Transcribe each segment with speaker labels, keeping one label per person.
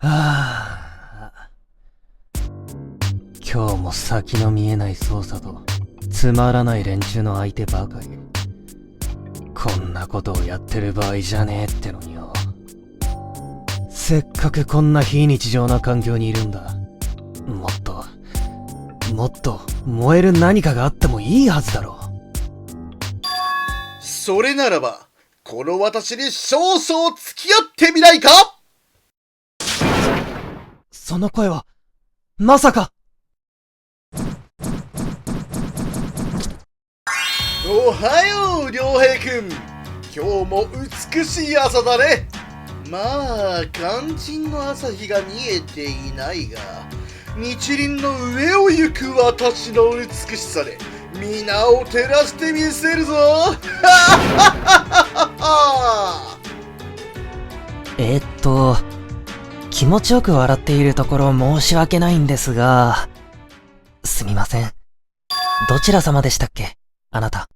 Speaker 1: はあ、今日も先の見えない捜査とつまらない連中の相手ばかり。こんなことをやってる場合じゃねえってのによ。せっかくこんな非日常な環境にいるんだ。もっと燃える何かがあってもいいはずだろ。
Speaker 2: それならばこの私に少々付き合ってみないか。
Speaker 1: その声はまさか。
Speaker 2: おはよう良平くん、今日も美しい朝だね。まあ肝心の朝日が見えていないが、日輪の上を行く私の美しさで皆を照らしてみせるぞ。
Speaker 1: 気持ちよく笑っているところ申し訳ないんですが、すみません。どちら様でしたっけ、あなた。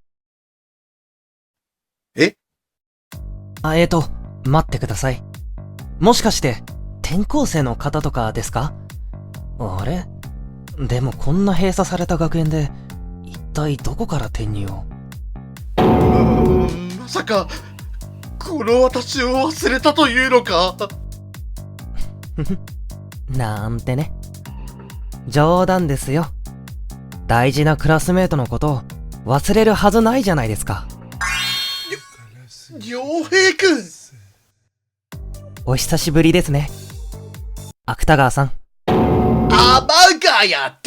Speaker 2: え？
Speaker 1: 待ってください。もしかして、転校生の方とかですか？あれ？でもこんな閉鎖された学園で、一体どこから転入を？
Speaker 2: まさか、この私を忘れたというのか？
Speaker 1: なんてね。冗談ですよ。大事なクラスメートのことを忘れるはずないじゃないですか。
Speaker 2: 良平くん、
Speaker 1: お久しぶりですね、芥川さん。
Speaker 2: 天ヶ谷だ。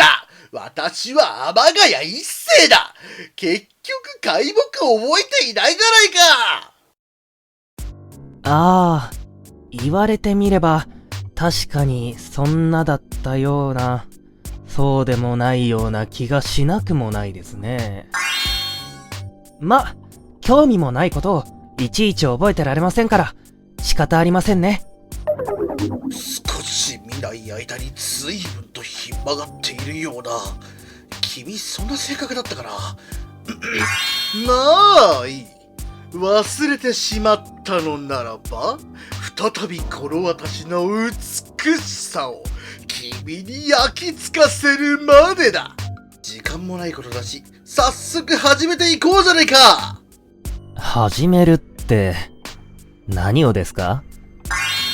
Speaker 2: 私は天ヶ谷一世だ。結局皆目覚えていないじゃないか。
Speaker 1: ああ、言われてみれば確かにそんなだったような、そうでもないような気がしなくもないですね。興味もないことをいちいち覚えてられませんから仕方ありませんね。
Speaker 2: 少し見ない間に随分とひん曲がっているような。君そんな性格だったかな。まあいい。忘れてしまったのならば、再びこの私の美しさを君に焼き付かせるまでだ。時間もないことだし、早速始めていこうじゃないか。
Speaker 1: 始めるって何をですか？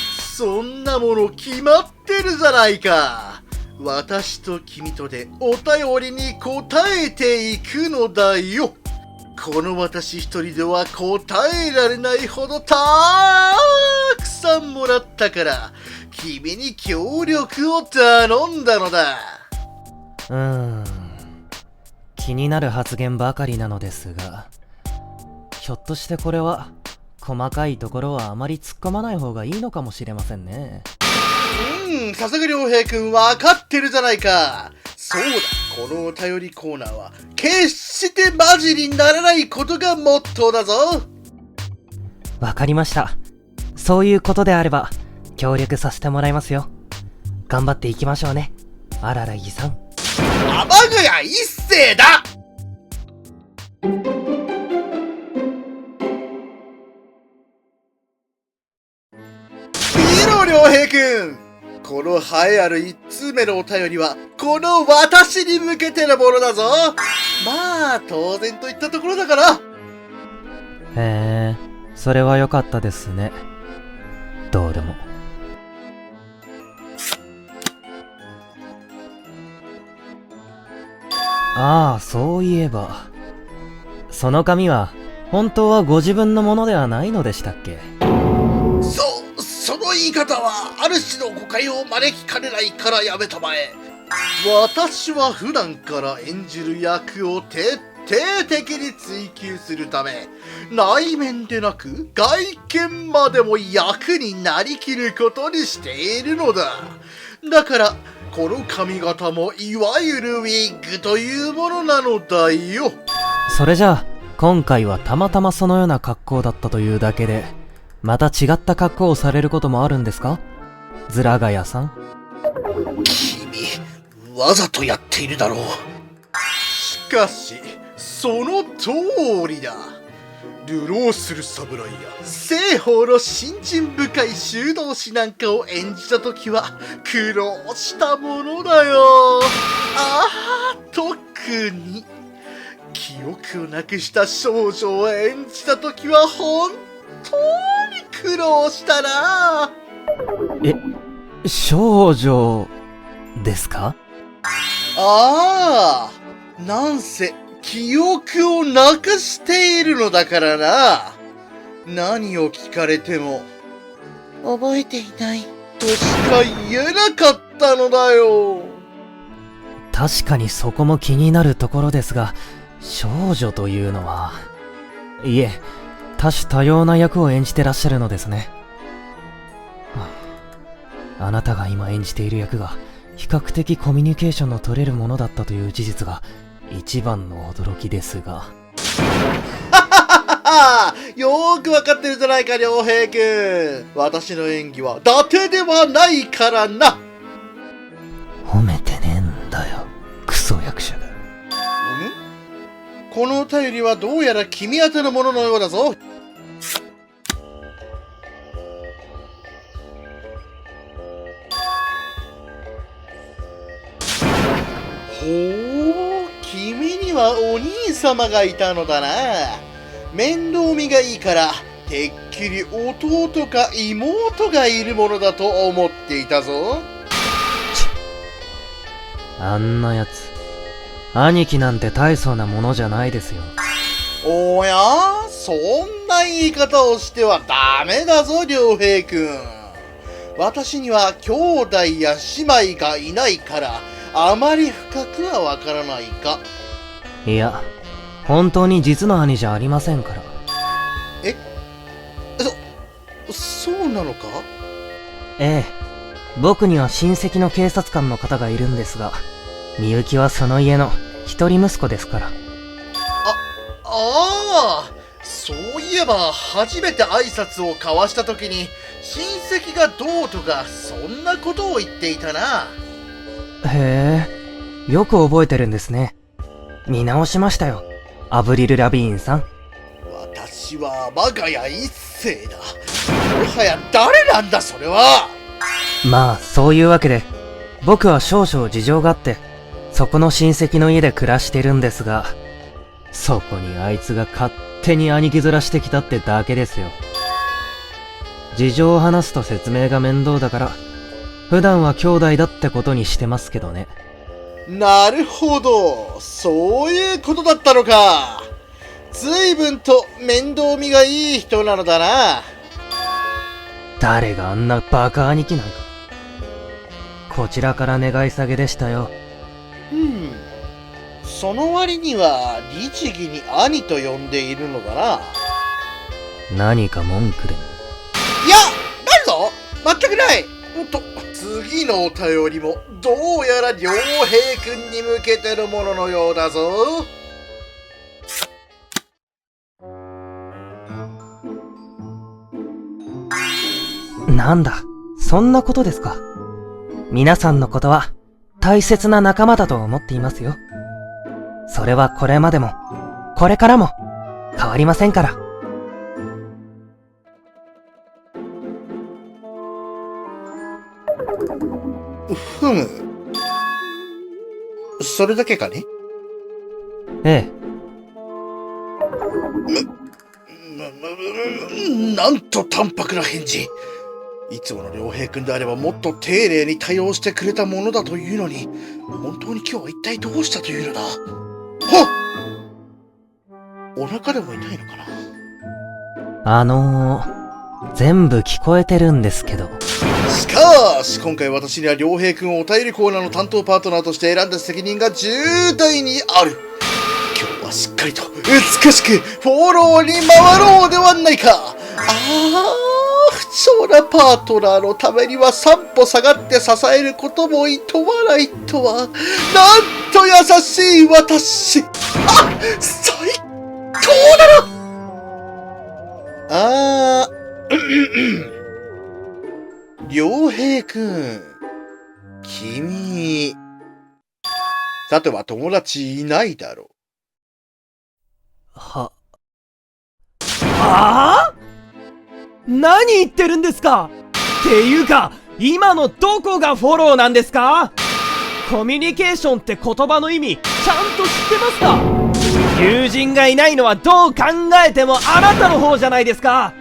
Speaker 2: そんなもの決まってるじゃないか。私と君とでお便りに答えていくのだよ。この私一人では答えられないほどたくさんもらったから、君に協力を頼んだのだ。
Speaker 1: 気になる発言ばかりなのですが、ひょっとしてこれは細かいところはあまり突っ込まない方がいいのかもしれませんね。
Speaker 2: さすが良平くん、分かってるじゃないか。そうだ、このお便りコーナーは決してマジにならないことがモットーだぞ。
Speaker 1: わかりました。そういうことであれば協力させてもらいますよ。頑張っていきましょうね、あららぎさん。
Speaker 2: 天ヶ谷一世だ。見ろ良平くん、この栄えある1通目のお便りはこの私に向けてのものだぞ。まあ当然といったところだから。
Speaker 1: へえ、それは良かったですね。どうでも。ああ、そういえばその紙は本当はご自分のものではないのでしたっけ？
Speaker 2: その言い方はある種の誤解を招きかねないからやめたまえ。私は普段から演じる役を徹底的に追求するため、内面でなく外見までも役になりきることにしているのだ。だからこの髪型もいわゆるウィッグというものなのだよ。
Speaker 1: それじゃあ今回はたまたまそのような格好だったというだけで、また違った格好をされることもあるんですか、ズラガヤさん。
Speaker 2: 君、わざとやっているだろう。しかしその通りだ。流浪する侍や西方の信心深い修道士なんかを演じた時は苦労したものだよ。特に記憶をなくした少女を演じた時は本当に苦労したな。
Speaker 1: 少女ですか？
Speaker 2: なんせ記憶をなくしているのだからな。何を聞かれても覚えていないとしか言えなかったのだよ。
Speaker 1: 確かにそこも気になるところですが、少女というのは、いえ、多種多様な役を演じてらっしゃるのですね。あなたが今演じている役が比較的コミュニケーションの取れるものだったという事実が一番の驚きですが。
Speaker 2: よーくわかってるじゃないか、良平くん。私の演技は伊達ではないからな。
Speaker 1: 褒めてねえんだよ、クソ役者が。
Speaker 2: このお便りはどうやら君宛てのもののようだぞ。君にはお兄様がいたのだな。面倒見がいいからてっきり弟か妹がいるものだと思っていたぞ。
Speaker 1: あんなやつ、兄貴なんて大層なものじゃないですよ。
Speaker 2: おや、そんな言い方をしてはダメだぞ、良平くん。私には兄弟や姉妹がいないからあまり深くはわからないか。
Speaker 1: いや、本当に実の兄じゃありませんから。
Speaker 2: そうなのか？
Speaker 1: ええ、僕には親戚の警察官の方がいるんですが、みゆきはその家の一人息子ですから。
Speaker 2: そういえば初めて挨拶を交わした時に親戚がどうとかそんなことを言っていたな。
Speaker 1: へえ、よく覚えてるんですね。見直しましたよ、アブリル・ラビーンさん。
Speaker 2: 私は我が家一世だ。もはや誰なんだそれは。
Speaker 1: まあそういうわけで、僕は少々事情があってそこの親戚の家で暮らしてるんですが、そこにあいつが勝手に兄貴面してきたってだけですよ。事情を話すと説明が面倒だから、普段は兄弟だってことにしてますけどね。
Speaker 2: なるほど、そういうことだったのか。随分と面倒見がいい人なのだな。
Speaker 1: 誰があんなバカ兄貴なんか。こちらから願い下げでしたよ。
Speaker 2: その割には律儀に兄と呼んでいるのだな。
Speaker 1: 何か文句でも？
Speaker 2: いや、ないぞ、全くない。次のお便りもどうやら良平くんに向けてのもののようだぞ。
Speaker 1: なんだ、そんなことですか。皆さんのことは大切な仲間だと思っていますよ。それはこれまでもこれからも変わりませんから。
Speaker 2: それだけかね？
Speaker 1: え
Speaker 2: え。なんと淡白な返事。いつもの良平くんであればもっと丁寧に対応してくれたものだというのに、本当に今日は一体どうしたというのだ。お腹でも痛いのかな？
Speaker 1: 全部聞こえてるんですけど。
Speaker 2: しかし、今回私には良平くんをお便りコーナーの担当パートナーとして選んだ責任が重大にある。今日はしっかりと美しくフォローに回ろうではないか。不調なパートナーのためには3歩下がって支えることもいとわないとは、なんと優しい私。最高だな。良平くん、君、さては友達いないだろう。
Speaker 1: はぁ？何言ってるんですか？っていうか、今のどこがフォローなんですか？コミュニケーションって言葉の意味、ちゃんと知ってますか？友人がいないのはどう考えてもあなたの方じゃないですか。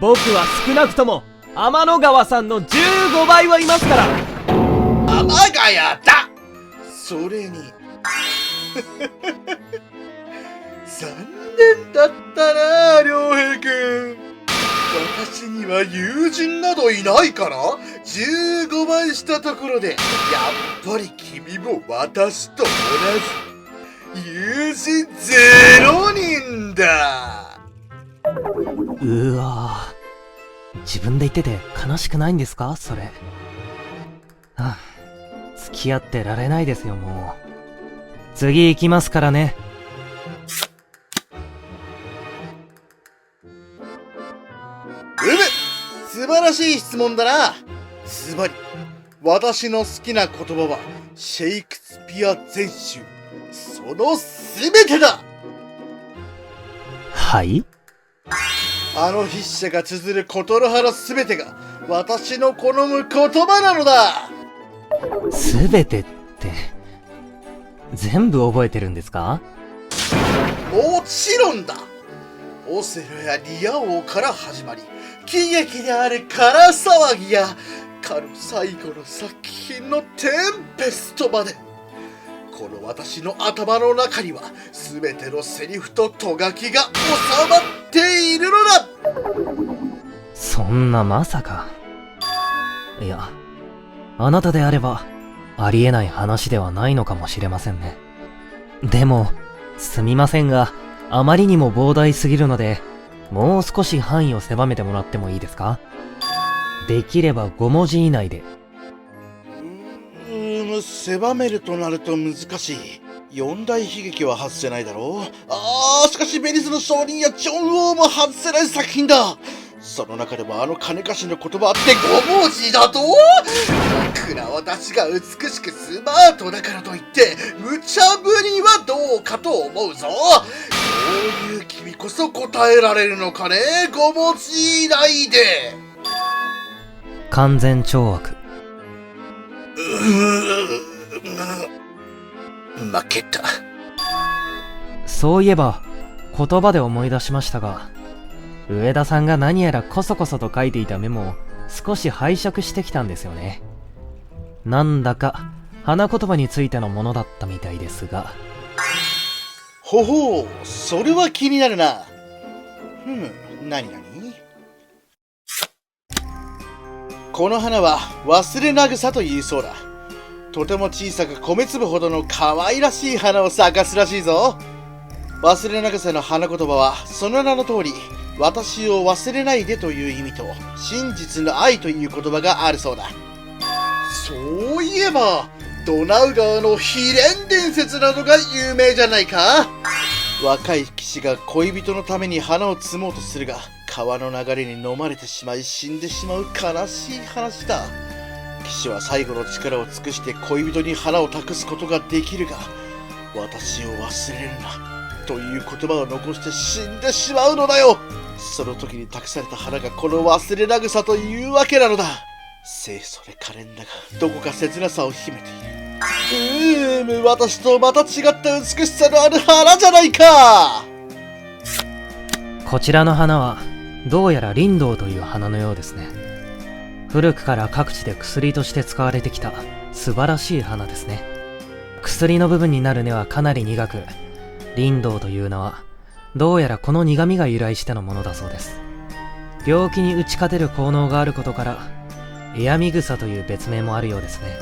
Speaker 1: 僕は少なくとも天の川さんの15倍はいますから。
Speaker 2: 天ヶ谷だ。それに残念だったな、良平くん。私には友人などいないから15倍したところで、やっぱり君も私と同じ友人0人だ。
Speaker 1: うわぁ、自分で言ってて悲しくないんですかそれ。はあ、付き合ってられないですよもう。次行きますからね。
Speaker 2: 素晴らしい質問だな。ズバリ私の好きな言葉はシェイクスピア全集、その全てだ。
Speaker 1: はい？
Speaker 2: あの筆者が綴る言葉の全てが私の好む言葉なのだ。
Speaker 1: 全てって全部覚えてるんですか？
Speaker 2: もちろんだ。オセロやリア王から始まり、喜劇であるカラ騒ぎやかの最後の作品のテンペストまで、この私の頭の中には全てのセリフととがきが収まっているのだ。
Speaker 1: そんなまさか。いや、あなたであればありえない話ではないのかもしれませんね。でもすみませんが、あまりにも膨大すぎるので、もう少し範囲を狭めてもらってもいいですか？できれば5文字以内で。
Speaker 2: 狭めるとなると難しい。四大悲劇は外せないだろう。しかしベニスの商人やジョン・ウォーも外せない作品だ。その中でもあの金貸しの言葉って5文字だと？いくら私が美しくスマートだからといって無茶ぶりはどうかと思うぞ。そういう君こそ答えられるのかね、5文字以内で。
Speaker 1: 完全懲悪。
Speaker 2: 負けた。
Speaker 1: そういえば言葉で思い出しましたが、上田さんが何やらコソコソと書いていたメモを少し拝借してきたんですよね。なんだか花言葉についてのものだったみたいですが。
Speaker 2: ほほう、それは気になるな。何々？この花は忘れなぐさというそうだ。とても小さく米粒ほどの可愛らしい花を咲かすらしいぞ。忘れなぐさの花言葉はその名の通り、私を忘れないでという意味と真実の愛という言葉があるそうだ。そういえばドナウ川の秘伝伝説などが有名じゃないか。若い騎士が恋人のために花を摘もうとするが、川の流れに飲まれてしまい死んでしまう悲しい話だ。騎士は最後の力を尽くして恋人に花を託すことができるが、私を忘れるなという言葉を残して死んでしまうのだよ。その時に託された花がこの忘れなぐさというわけなのだ。清楚で可憐だがどこか切なさを秘めている。私とまた違った美しさのある花じゃないか。
Speaker 1: こちらの花はどうやらリンドウという花のようですね。古くから各地で薬として使われてきた素晴らしい花ですね。薬の部分になる根はかなり苦く、リンドウという名はどうやらこの苦味が由来してのものだそうです。病気に打ち勝てる効能があることからエアミグサという別名もあるようですね。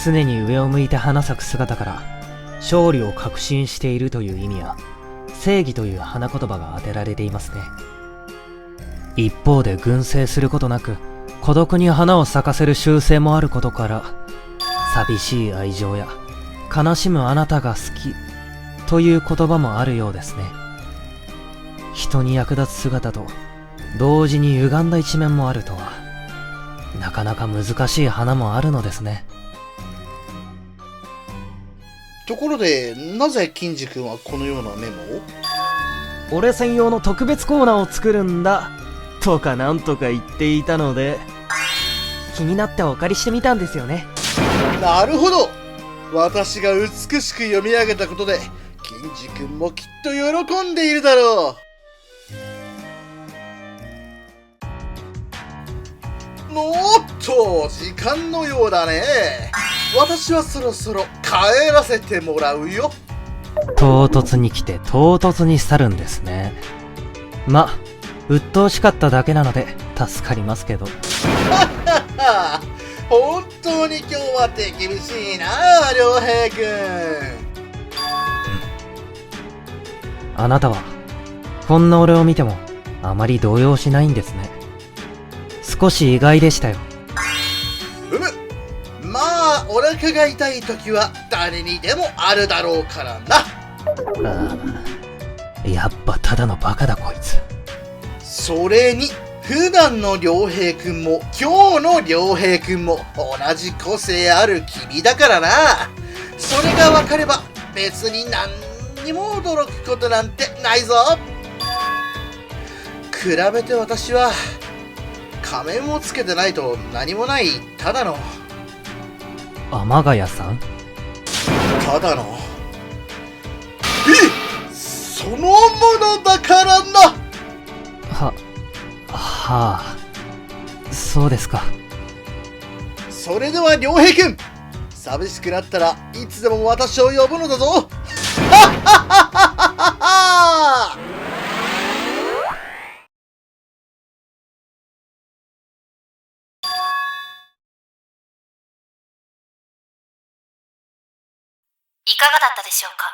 Speaker 1: 常に上を向いて花咲く姿から勝利を確信しているという意味や正義という花言葉が当てられていますね。一方で群生することなく孤独に花を咲かせる習性もあることから、寂しい愛情や悲しむあなたが好きという言葉もあるようですね。人に役立つ姿と同時に歪んだ一面もあるとは、なかなか難しい花もあるのですね。
Speaker 2: ところでなぜ金次君はこのようなメモを？
Speaker 1: 俺専用の特別コーナーを作るんだとかなんとか言っていたので、気になってお借りしてみたんですよね。
Speaker 2: なるほど。私が美しく読み上げたことで金次君もきっと喜んでいるだろう。おっと、時間のようだね。私はそろそろ帰らせてもらうよ。
Speaker 1: 唐突に来て唐突に去るんですね。ま、鬱陶しかっただけなので助かりますけど。
Speaker 2: 本当に今日は手厳しいな、良平くん。
Speaker 1: あなたはこんな俺を見てもあまり動揺しないんですね。少し意外でしたよ。
Speaker 2: まあお腹が痛い時は誰にでもあるだろうからな。
Speaker 1: やっぱただのバカだこいつ。
Speaker 2: それに普段の良平くんも今日の良平くんも同じ個性ある君だからな。それが分かれば別に何にも驚くことなんてないぞ。比べて私は仮面をつけてないと何もないただの
Speaker 1: 天ヶ谷さん、
Speaker 2: ただのそのものだからな。
Speaker 1: はあ、そうですか。
Speaker 2: それでは良平くん、寂しくなったらいつでも私を呼ぶのだぞ。
Speaker 3: いかがだったでしょうか。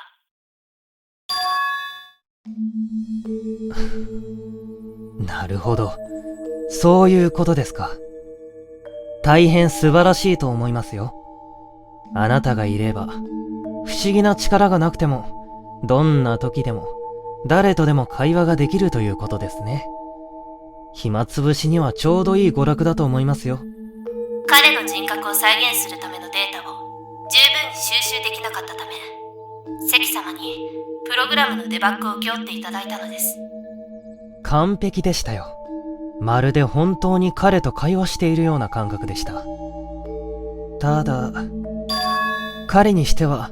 Speaker 1: なるほど、そういうことですか。大変素晴らしいと思いますよ。あなたがいれば不思議な力がなくてもどんな時でも誰とでも会話ができるということですね。暇つぶしにはちょうどいい娯楽だと思いますよ。
Speaker 3: 彼の人格を再現するためのデータを十分に収集できなかったため、関様にプログラムのデバッグを請け負っていただいたのです。
Speaker 1: 完璧でしたよ。まるで本当に彼と会話しているような感覚でした。ただ、彼にしては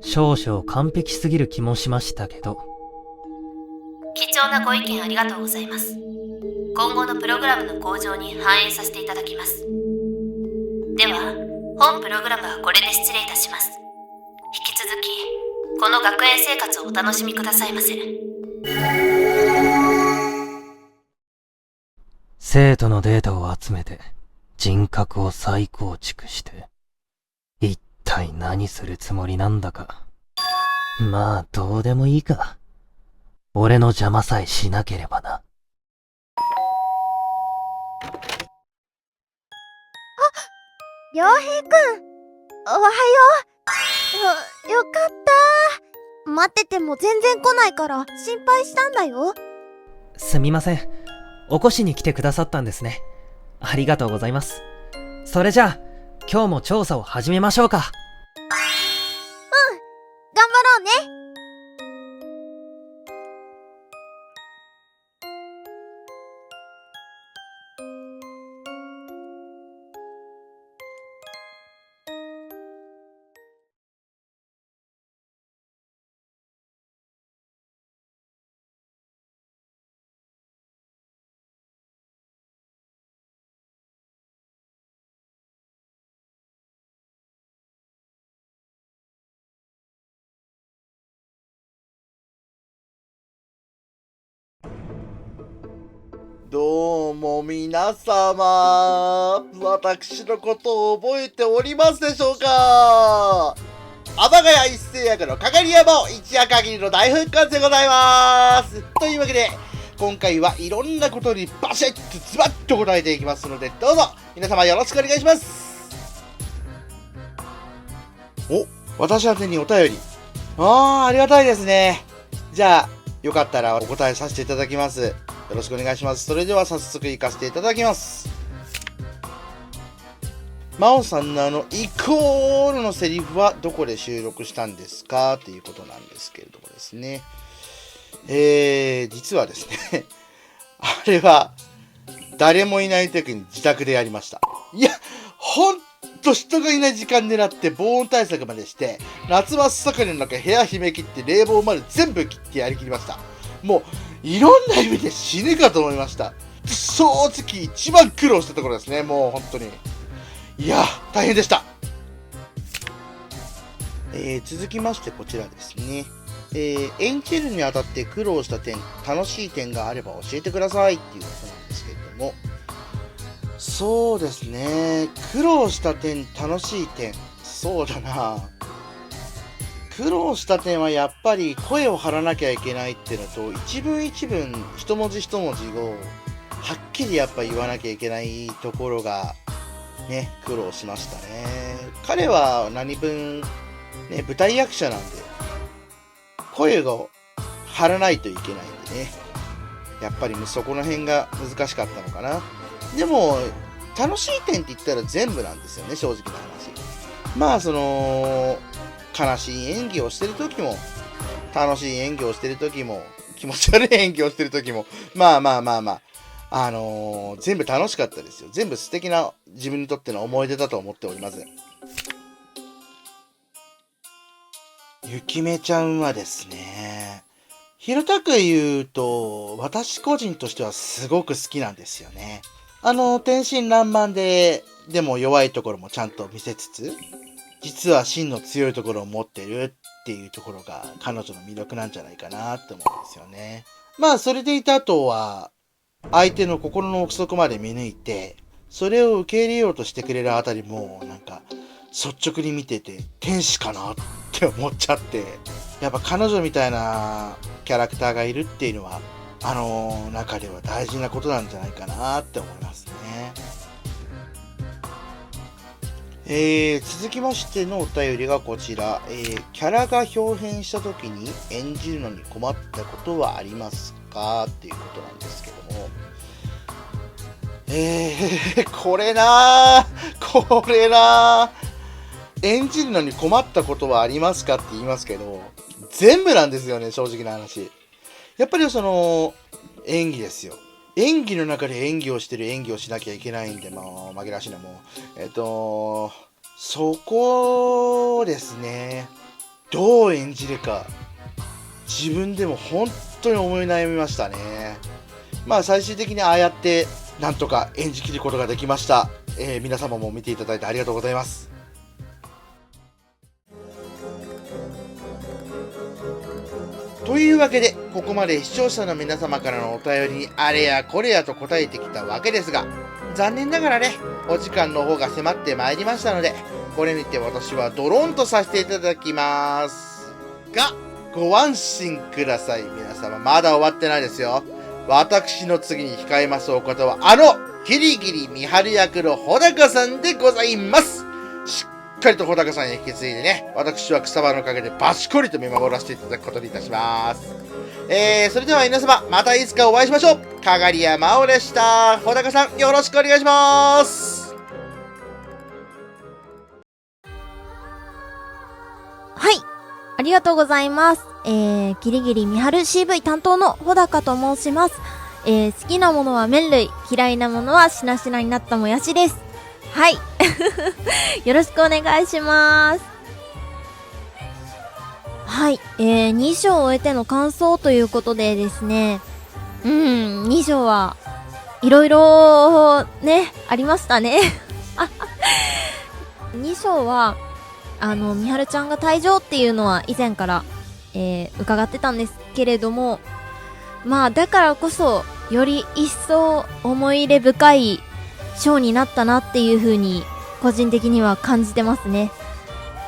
Speaker 1: 少々完璧すぎる気もしましたけど。
Speaker 3: 貴重なご意見ありがとうございます。今後のプログラムの向上に反映させていただきます。では、本プログラムはこれで失礼いたします。引き続きこの学園生活をお楽しみくださいませ。
Speaker 1: 生徒のデータを集めて人格を再構築して一体何するつもりなんだか。まあどうでもいいか。俺の邪魔さえしなければな。
Speaker 4: あ、良平くん、おはよう。よかった。待ってても全然来ないから心配したんだよ。
Speaker 1: すみません。起こしに来てくださったんですね。ありがとうございます。それじゃあ今日も調査を始めましょうか。
Speaker 4: 頑張ろうね。
Speaker 2: どうも皆様、私のことを覚えておりますでしょうか。天ヶ谷一世役の係山を一夜限りの大復活でございます。というわけで、今回はいろんなことにバシッとズバッと答えていきますので、どうぞ皆様よろしくお願いします。お、私宛てにお便り。ありがたいですね。じゃあ、よかったらお答えさせていただきます。よろしくお願いします。それでは早速行かせていただきます。真央さんのイコールのセリフはどこで収録したんですかということなんですけれどもですね。実はですね、あれは、誰もいない時に自宅でやりました。いや、ほんと人がいない時間狙って防音対策までして、夏真っ盛りの中部屋閉め切って冷房まで全部切ってやりきりました。もう、いろんな意味で死ぬかと思いました。正直一番苦労したところですね、もう本当に。いや、大変でした。続きましてこちらですね。演じるにあたって苦労した点、楽しい点があれば教えてくださいっていうことなんですけれども、そうですね、苦労した点、楽しい点、そうだな。苦労した点はやっぱり声を張らなきゃいけないっていうのと、一文一文、一文字一文字をはっきりやっぱ言わなきゃいけないところがね、苦労しましたね。彼は何分、ね、舞台役者なんで、声を張らないといけないんでね。やっぱりそこの辺が難しかったのかな。でも、楽しい点って言ったら全部なんですよね、正直な話。まあ、悲しい演技をしてる時も、楽しい演技をしてる時も、気持ち悪い演技をしてる時も、まあ、全部楽しかったですよ。全部素敵な自分にとっての思い出だと思っております。ゆきめちゃんはですね、平たく言うと、私個人としてはすごく好きなんですよね。天真爛漫でも弱いところもちゃんと見せつつ、実は真の強いところを持ってるっていうところが彼女の魅力なんじゃないかなって思うんですよね。まあ、それでいた後は、相手の心の奥底まで見抜いて、それを受け入れようとしてくれるあたりも、なんか、率直に見てて、天使かなって思っちゃって、やっぱ彼女みたいなキャラクターがいるっていうのは、中では大事なことなんじゃないかなって思いますね。続きましてのお便りがこちら。キャラが表変した時に演じるのに困ったことはありますかっていうことなんですけども。これなぁ。演じるのに困ったことはありますかって言いますけど、全部なんですよね、正直な話。やっぱり演技ですよ。演技の中で演技をしてる演技をしなきゃいけないんで、紛らわしいな、もう。そこですね。どう演じるか。自分でも本当に思い悩みましたね。まあ最終的にああやって、なんとか演じきることができました。皆様も見ていただいてありがとうございます。というわけで、ここまで視聴者の皆様からのお便りにあれやこれやと答えてきたわけですが、残念ながらね、お時間の方が迫ってまいりましたので、これにて私はドローンとさせていただきます。が、ご安心ください。皆様、まだ終わってないですよ。私の次に控えますお方は、ギリギリ見張り役の穂高さんでございます。しっかりと穂高さんに引き継いでね、私は草葉の陰でバシコリと見守らせていただくことにいたします。それでは皆様、またいつかお会いしましょう。かがりやまおでした。穂高さん、よろしくお願いします。
Speaker 4: はい。ありがとうございます。ギリギリ見張る CV 担当の穂高と申します。好きなものは麺類、嫌いなものはしなしなになったもやしです。はい。よろしくお願いします。はい。2章を終えての感想ということでですね。2章はいろいろね、ありましたね。2章は、みはるちゃんが退場っていうのは以前から、伺ってたんですけれども、まあだからこそより一層思い入れ深い章になったなっていう風に個人的には感じてますね。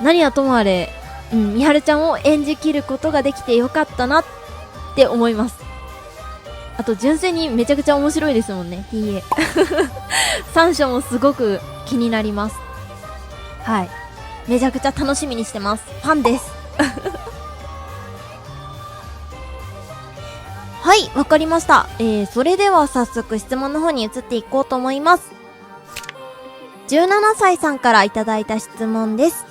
Speaker 4: 何はともあれ、みはるちゃんを演じきることができてよかったなって思います。あと純粋にめちゃくちゃ面白いですもんね、PA。3章もすごく気になります。はい。めちゃくちゃ楽しみにしてます。ファンです。はい、わかりました。それでは早速質問の方に移っていこうと思います。17歳さんからいただいた質問です。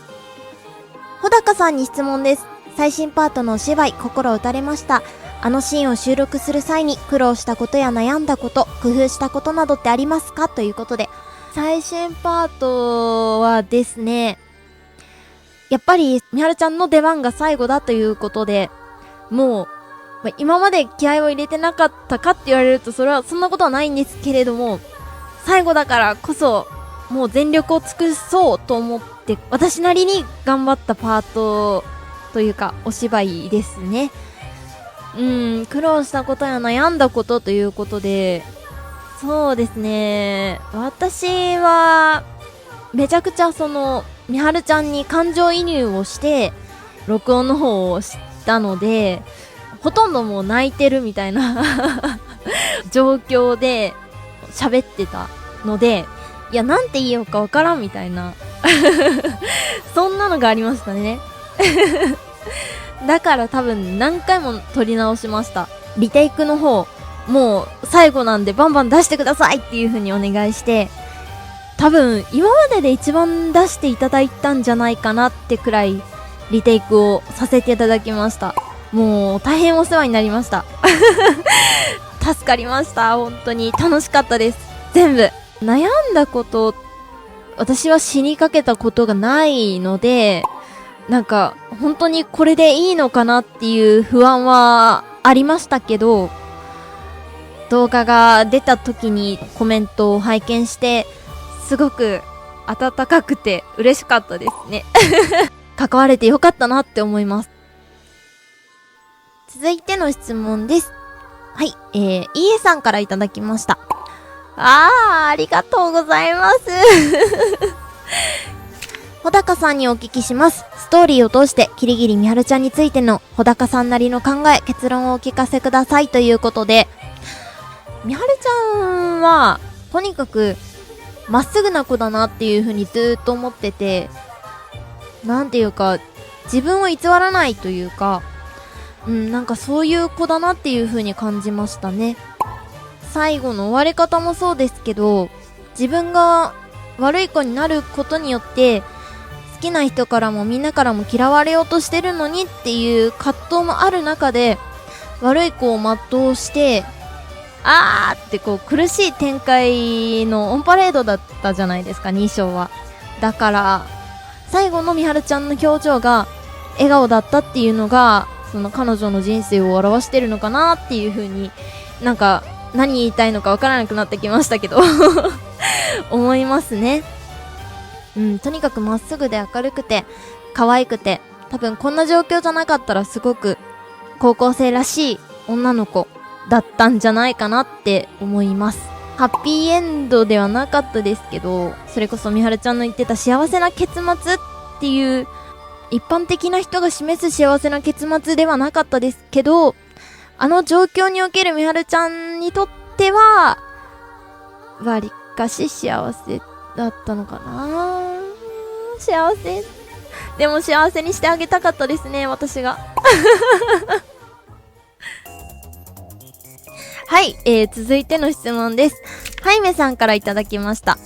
Speaker 4: 穂高さんに質問です。最新パートのお芝居、心打たれました。あのシーンを収録する際に苦労したことや悩んだこと、工夫したことなどってありますかということで、最新パートはですね、やっぱりみはるちゃんの出番が最後だということで、もう、今まで気合を入れてなかったかって言われるとそんなことはないんですけれども、最後だからこそもう全力を尽くそうと思って私なりに頑張ったパートというかお芝居ですね。苦労したことや悩んだことということで、そうですね、私はめちゃくちゃみはるちゃんに感情移入をして録音の方をしたので、ほとんどもう泣いてるみたいな状況で喋ってたので、いやなんて言おうかわからんみたいなそんなのがありましたねだから多分何回も撮り直しました。リテイクの方もう最後なんでバンバン出してくださいっていう風にお願いして、多分今までで一番出していただいたんじゃないかなってくらいリテイクをさせていただきました。もう大変お世話になりました助かりました。本当に楽しかったです。全部悩んだこと、私は死にかけたことがないので、なんか本当にこれでいいのかなっていう不安はありましたけど、動画が出た時にコメントを拝見してすごく温かくて嬉しかったですね関われてよかったなって思います。続いての質問です。はい、いえさんからいただきました。ありがとうございます穂高さんにお聞きします。ストーリーを通してキリギリみはるちゃんについての穂高さんなりの考え、結論をお聞かせくださいということで、みはるちゃんはとにかくまっすぐな子だなっていう風にずーっと思ってて、なんていうか自分を偽らないというか、なんかそういう子だなっていう風に感じましたね。最後の終わり方もそうですけど、自分が悪い子になることによって好きな人からもみんなからも嫌われようとしてるのにっていう葛藤もある中で悪い子を全うしてってこう苦しい展開のオンパレードだったじゃないですか、2章は。だから最後のみはるちゃんの表情が笑顔だったっていうのがその彼女の人生を表してるのかなっていう風に、なんか何言いたいのかわからなくなってきましたけど思いますね。とにかくまっすぐで明るくて可愛くて、多分こんな状況じゃなかったらすごく高校生らしい女の子だったんじゃないかなって思います。ハッピーエンドではなかったですけど、それこそみはるちゃんの言ってた幸せな結末っていう一般的な人が示す幸せな結末ではなかったですけど、あの状況におけるみはるちゃんにとってはわりかし幸せだったのかな。幸せでも幸せにしてあげたかったですね、私がはい、続いての質問です。ハイメさんからいただきました。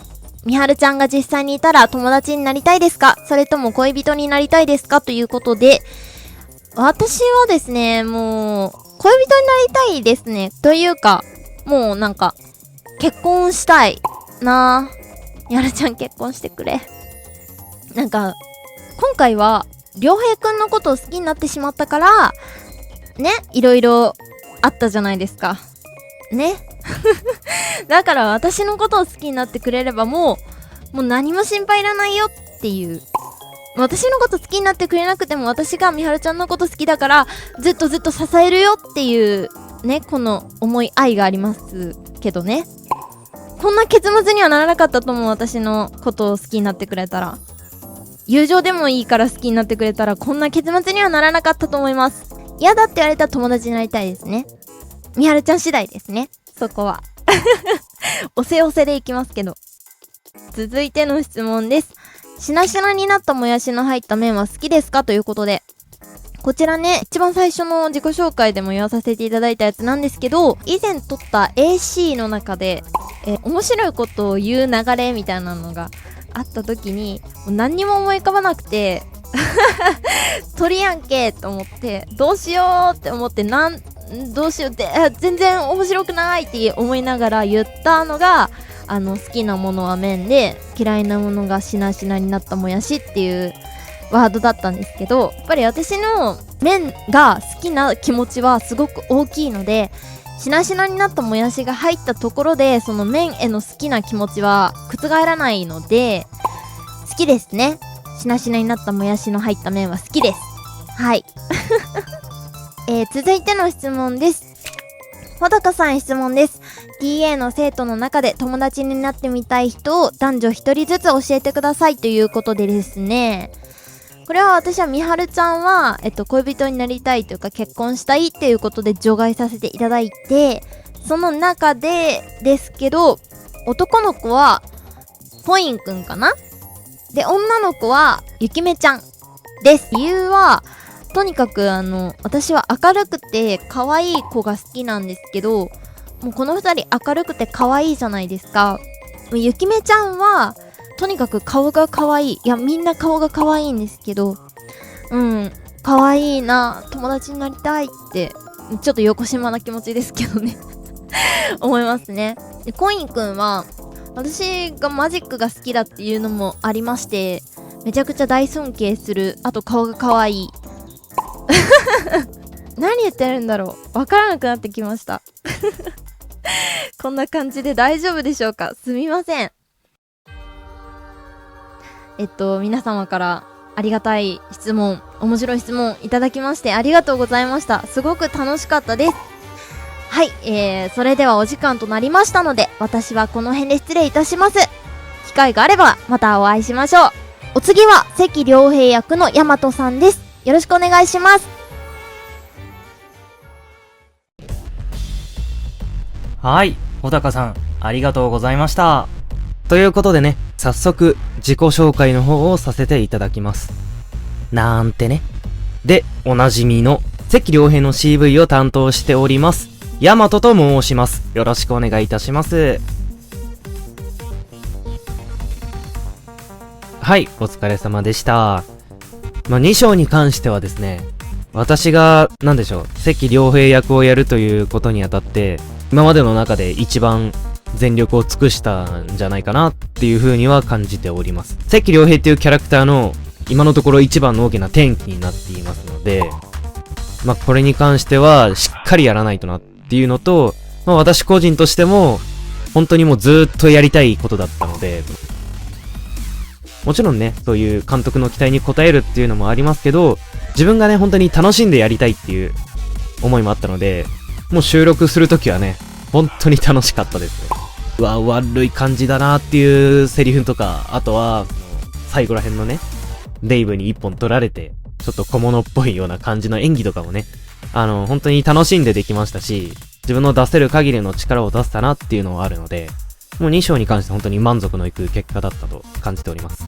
Speaker 4: みはるちゃんが実際にいたら友達になりたいですか、それとも恋人になりたいですかということで、私はですね、もう恋人になりたいですね。というかもうなんか結婚したいな。みはるちゃん結婚してくれ。なんか今回はりょうへいくんのことを好きになってしまったからね、いろいろあったじゃないですかねだから私のことを好きになってくれればもう何も心配いらないよっていう、私のこと好きになってくれなくても私がみはるちゃんのこと好きだからずっとずっと支えるよっていうね、この重い愛がありますけどね、こんな結末にはならなかったと思う。私のことを好きになってくれたら、友情でもいいから好きになってくれたらこんな結末にはならなかったと思います。嫌だって言われたら友達になりたいですね。みはるちゃん次第ですね、そこはおせおせでいきますけど。続いての質問です。しなしなになったもやしの入った麺は好きですかということで、こちらね、一番最初の自己紹介でも言わさせていただいたやつなんですけど、以前撮った AC の中で、面白いことを言う流れみたいなのがあった時にもう何にも思い浮かばなくて鳥やんけと思って、どうしようって思ってなんどうしようって、全然面白くないって思いながら言ったのが、好きなものは麺で、嫌いなものがしなしなになったもやしっていうワードだったんですけど、やっぱり私の麺が好きな気持ちはすごく大きいので、しなしなになったもやしが入ったところで、その麺への好きな気持ちは覆らないので、好きですね。しなしなになったもやしの入った麺は好きです。はい。続いての質問です。ほだかさん質問です。TA の生徒の中で友達になってみたい人を男女一人ずつ教えてくださいということでですね。これは私はみはるちゃんは、恋人になりたいというか結婚したいっていうことで除外させていただいて、その中でですけど、男の子はポインくんかな？で、女の子はゆきめちゃんです。理由は、とにかく私は明るくて可愛い子が好きなんですけど、もうこの二人明るくて可愛いじゃないですか。ゆきめちゃんは、とにかく顔が可愛い。いや、みんな顔が可愛いんですけど、可愛いな、友達になりたいって、ちょっと横島な気持ちですけどね。思いますね。で、コインくんは、私がマジックが好きだっていうのもありまして、めちゃくちゃ大尊敬する。あと顔が可愛い。何言ってるんだろう。わからなくなってきました。こんな感じで大丈夫でしょうか？すみません。皆様からありがたい質問、面白い質問いただきましてありがとうございました。すごく楽しかったです。はい、それではお時間となりましたので、私はこの辺で失礼いたします。機会があればまたお会いしましょう。お次は関良平役の大和さんです。よろしくお願いします。
Speaker 1: はい、小高さん、ありがとうございました。ということでね、早速、自己紹介の方をさせていただきます。なんてね。で、おなじみの、関良平の CV を担当しております。大和と申します。よろしくお願いいたします。はい、お疲れ様でした。2章に関してはですね、私が、なんでしょう、関良平役をやるということにあたって、今までの中で一番全力を尽くしたんじゃないかなっていう風には感じております。関良平っていうキャラクターの今のところ一番の大きな転機になっていますので、これに関してはしっかりやらないとなっていうのと、私個人としても本当にもうずーっとやりたいことだったので、もちろんね、そういう監督の期待に応えるっていうのもありますけど、自分がね、本当に楽しんでやりたいっていう思いもあったので、もう収録するときはね、本当に楽しかったですね。うわ、悪い感じだなっていうセリフとか、あとは、最後ら辺のね、デイブに一本取られて、ちょっと小物っぽいような感じの演技とかもね、本当に楽しんでできましたし、自分の出せる限りの力を出せたなっていうのはあるので、もう2章に関して本当に満足のいく結果だったと感じております。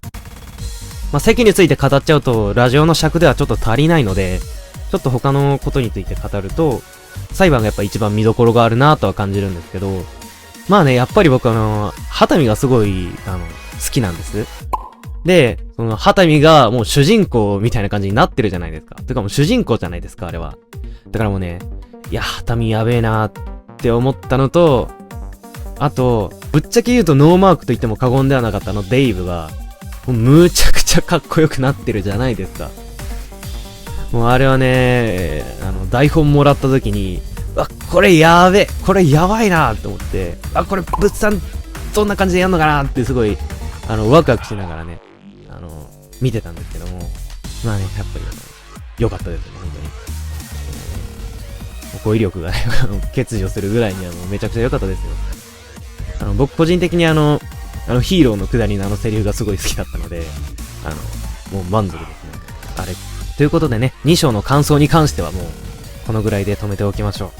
Speaker 1: 席について語っちゃうと、ラジオの尺ではちょっと足りないので、ちょっと他のことについて語ると、裁判がやっぱ一番見どころがあるなとは感じるんですけど、やっぱり僕畑見がすごい、好きなんです。で、その畑見がもう主人公みたいな感じになってるじゃないですか。てかもう主人公じゃないですか、あれは。だからもうね、いや、畑見やべえなって思ったのと、あと、ぶっちゃけ言うとノーマークと言っても過言ではなかったデイブが、もうむちゃくちゃかっこよくなってるじゃないですか。もうあれはね、台本もらった時に、これやべえ、これやばいなと思って、これ物産どんな感じでやんのかなってすごい、ワクワクしながらね、見てたんですけども、やっぱり良かったですね、本当に。語彙力がね、欠如するぐらいにめちゃくちゃ良かったですよ。僕個人的にヒーローのくだりのセリフがすごい好きだったので、もう満足ですね。あれ。ということでね、2章の感想に関してはもう、このぐらいで止めておきましょ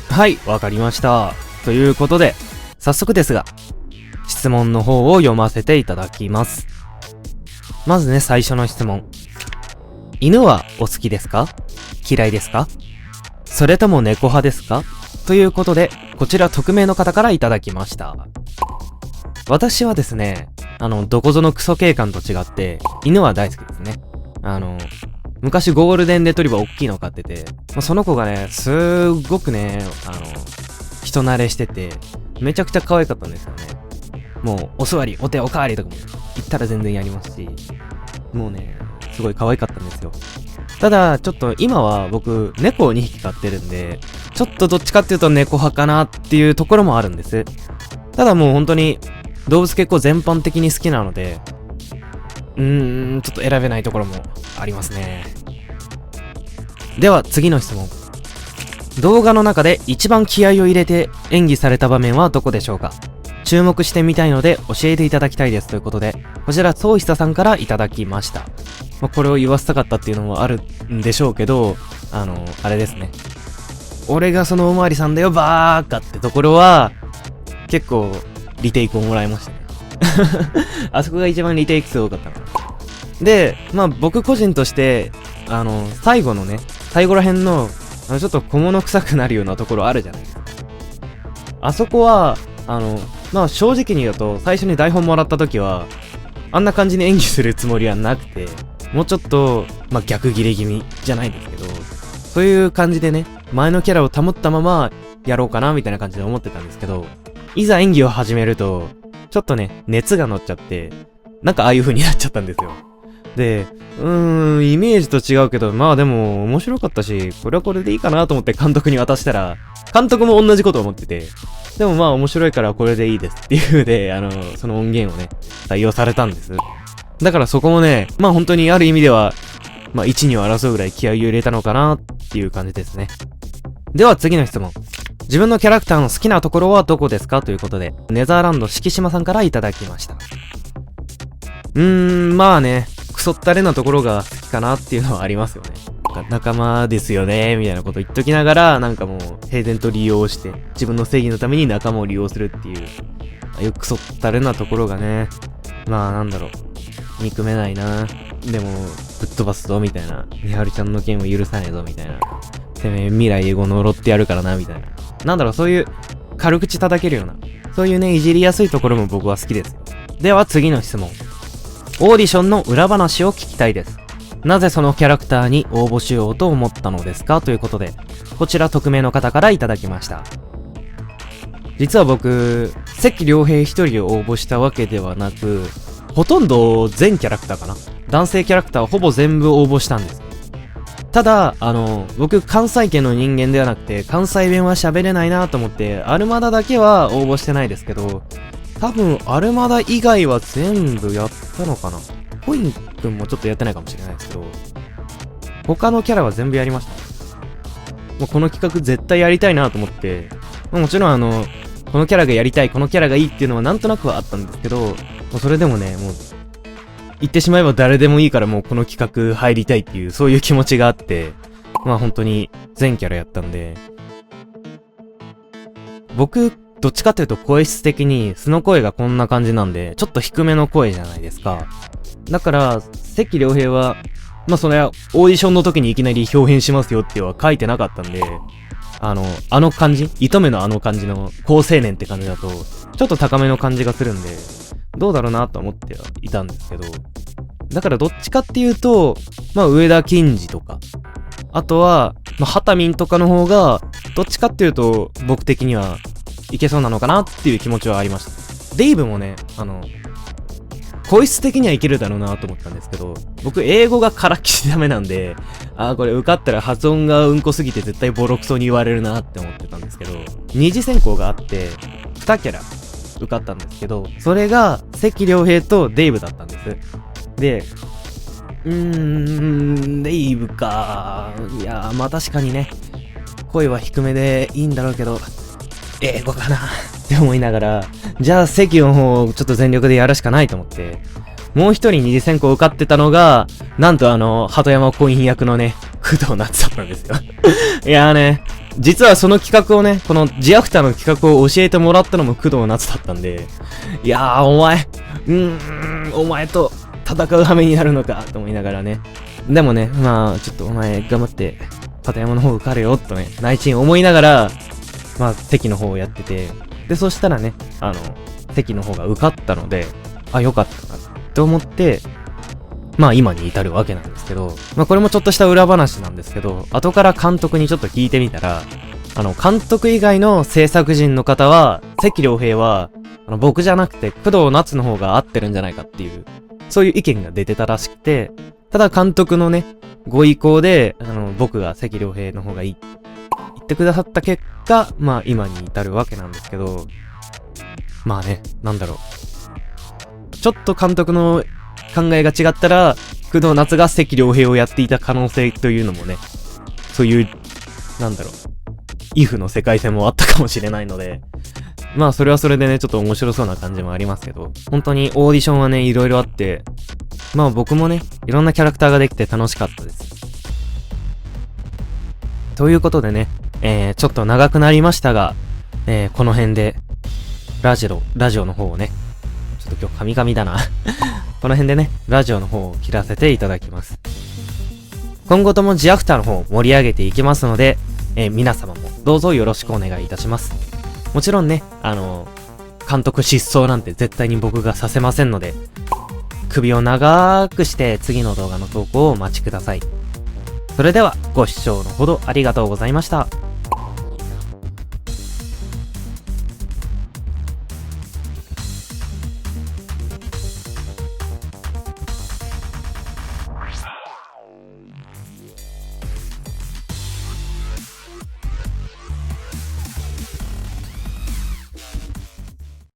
Speaker 1: う。はい、わかりました。ということで、早速ですが、質問の方を読ませていただきます。まずね、最初の質問。犬はお好きですか？嫌いですか？それとも猫派ですか？ということで、こちら匿名の方からいただきました。私はですね、どこぞのクソ警官と違って、犬は大好きですね。昔ゴールデンレトリバー大きいの飼ってて、その子がね、すごくね、人慣れしてて、めちゃくちゃ可愛かったんですよね。もう、お座り、お手、おかわりとかも言ったら全然やりますし、もうね、すごい可愛かったんですよ。ただ、ちょっと今は僕、猫を2匹飼ってるんで、ちょっとどっちかっていうと猫派かなっていうところもあるんです。ただもう本当に、動物結構全般的に好きなので、ちょっと選べないところもありますね。では次の質問。動画の中で一番気合を入れて演技された場面はどこでしょうか？注目してみたいので教えていただきたいですということで、こちらそうひささんからいただきました。これを言わせたかったっていうのもあるんでしょうけど、あれですね。俺がそのおまわりさんだよバーカってところは、結構リテイクをもらいましたね。あそこが一番リテイク数多かったな。で、僕個人として、最後のね、最後ら辺の、ちょっと小物臭くなるようなところあるじゃないですか。あそこは、正直に言うと、最初に台本もらった時は、あんな感じに演技するつもりはなくて、もうちょっと、逆ギレ気味じゃないんですけど、そういう感じでね、前のキャラを保ったままやろうかな、みたいな感じで思ってたんですけど、いざ演技を始めると、ちょっとね、熱が乗っちゃって、なんかああいう風になっちゃったんですよ。で、イメージと違うけど、でも面白かったし、これはこれでいいかなと思って監督に渡したら、監督も同じことを思ってて、でも面白いからこれでいいですっていう風で、その音源をね、採用されたんです。だからそこもね、本当にある意味では、1、2を争うぐらい気合を入れたのかなっていう感じですね。では次の質問。自分のキャラクターの好きなところはどこですかということで、ネザーランド敷島さんからいただきました。クソったれなところが好きかなっていうのはありますよね。仲間ですよね、みたいなこと言っときながら、なんかもう平然と利用して、自分の正義のために仲間を利用するっていう、ああいうクソったれなところがね、憎めないな。でも、ぶっ飛ばすぞ、みたいな。みはるちゃんの件を許さねえぞ、みたいな。てめえ未来英語呪ってやるからな、みたいな。そういう軽口叩けるような、そういうね、いじりやすいところも僕は好きですよ。では次の質問。オーディションの裏話を聞きたいです。なぜそのキャラクターに応募しようと思ったのですかということで、こちら匿名の方からいただきました。実は僕、関良平一人を応募したわけではなく、ほとんど全キャラクターかな。男性キャラクターほぼ全部応募したんです。ただ、僕関西圏の人間ではなくて、関西弁は喋れないなと思って、アルマダだけは応募してないですけど、多分、アルマダ以外は全部やったのかな。コインくんもちょっとやってないかもしれないですけど、他のキャラは全部やりました。もうこの企画絶対やりたいなと思って、もちろんこのキャラがやりたい、このキャラがいいっていうのはなんとなくはあったんですけど、もうそれでもね、もう、言ってしまえば誰でもいいからもうこの企画入りたいっていう、そういう気持ちがあって、本当に全キャラやったんで、僕、どっちかっていうと声質的に素の声がこんな感じなんで、ちょっと低めの声じゃないですか。だから、関良平は、それはオーディションの時にいきなり表変しますよっては書いてなかったんで、あの感じ、糸目のあの感じの高青年って感じだと、ちょっと高めの感じがするんで、どうだろうなと思ってはいたんですけど、だからどっちかっていうと、上田金次とか、あとは、ハタミンとかの方が、どっちかっていうと、僕的にはいけそうなのかなっていう気持ちはありました。デイブもね、声質的にはいけるだろうなと思ったんですけど、僕英語がからっきしダメなんで、これ受かったら発音がうんこすぎて絶対ボロクソに言われるなって思ってたんですけど、二次選考があって、2キャラ受かったんですけど、それが関良平とデイブだったんです。で、デイブか。いや確かにね、声は低めでいいんだろうけど、英語かなって思いながら、じゃあ関の方をちょっと全力でやるしかないと思って、もう一人二次選考受かってたのが、なんと鳩山コイン役のね、工藤夏だったんですよ。いやね、実はその企画をね、このジアフターの企画を教えてもらったのも工藤夏だったんで、いやお前と戦う羽目になるのかと思いながらね。でもね、ちょっとお前頑張って、鳩山の方受かるよとね、内心思いながら、関の方をやってて、で、そしたらね、関の方が受かったので、よかったな、と思って、まあ今に至るわけなんですけど、まあこれもちょっとした裏話なんですけど、後から監督にちょっと聞いてみたら、監督以外の制作陣の方は、関良平は、僕じゃなくて工藤夏の方が合ってるんじゃないかっていう、そういう意見が出てたらしくて、ただ監督のね、ご意向で、僕が関良平の方がいい、言ってくださった結果、まあ今に至るわけなんですけど、まあね、なんだろう。ちょっと監督の考えが違ったら、工藤夏が関良平をやっていた可能性というのもね、そういう、なんだろう、イフの世界線もあったかもしれないので、まあそれはそれでね、ちょっと面白そうな感じもありますけど、本当にオーディションはね、いろいろあって、まあ僕もね、いろんなキャラクターができて楽しかったです。ということでね、ちょっと長くなりましたが、この辺で、ラジオの方をね、ちょっと今日カミカミだな。この辺でね、ラジオの方を切らせていただきます。今後ともジアフターの方を盛り上げていきますので、皆様もどうぞよろしくお願いいたします。もちろんね、監督失踪なんて絶対に僕がさせませんので、首を長くして次の動画の投稿をお待ちください。それではご視聴のほどありがとうございました。